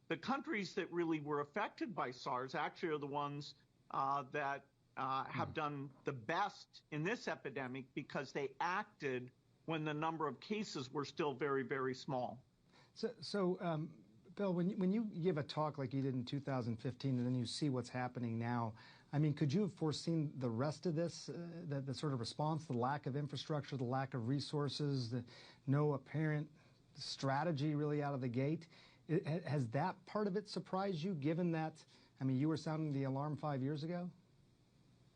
the countries that really were affected by SARS actually are the ones that have done the best in this epidemic because they acted when the number of cases were still very, very small. So Bill, when you give a talk like you did in 2015 and then you see what's happening now, I mean, could you have foreseen the rest of this, the sort of response, the lack of infrastructure, the lack of resources, the no apparent strategy really out of the gate? Has that part of it surprised you, given that, I mean, you were sounding the alarm 5 years ago?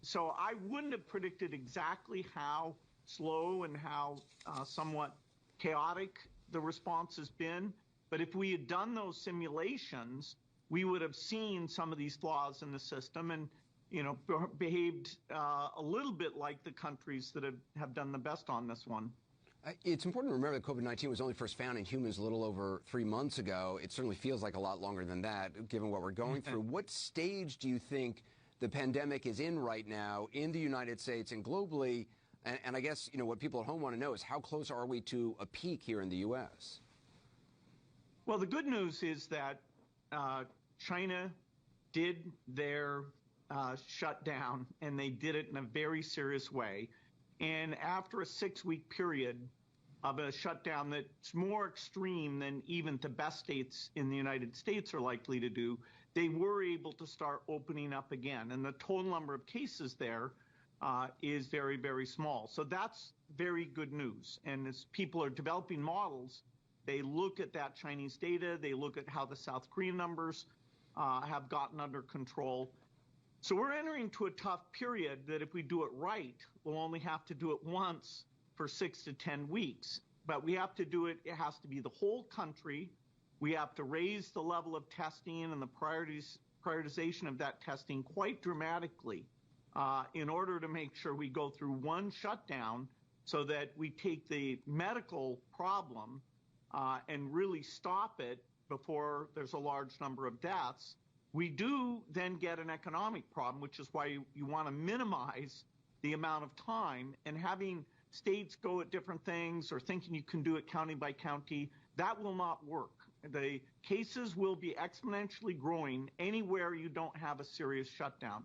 So I wouldn't have predicted exactly how slow and how somewhat chaotic the response has been. But if we had done those simulations, we would have seen some of these flaws in the system and, you know, behaved a little bit like the countries that have done the best on this one. It's important to remember that COVID-19 was only first found in humans a little over 3 months ago. It certainly feels like a lot longer than that, given what we're going through. What stage do you think the pandemic is in right now in the United States and globally? And I guess, you know, what people at home want to know is how close are we to a peak here in the U.S.? Well, the good news is that China did their shutdown, and they did it in a very serious way. And after a 6-week period of a shutdown that's more extreme than even the best states in the United States are likely to do, they were able to start opening up again. And the total number of cases there is very, very small. So that's very good news. And as people are developing models, they look at that Chinese data, they look at how the South Korean numbers have gotten under control. So we're entering into a tough period that if we do it right, we'll only have to do it once for 6 to 10 weeks. But we have to do it, it has to be the whole country. We have to raise the level of testing and the prioritization of that testing quite dramatically in order to make sure we go through one shutdown so that we take the medical problem and really stop it before there's a large number of deaths. We do then get an economic problem, which is why you want to minimize the amount of time. And having states go at different things or thinking you can do it county by county, that will not work. The cases will be exponentially growing anywhere you don't have a serious shutdown.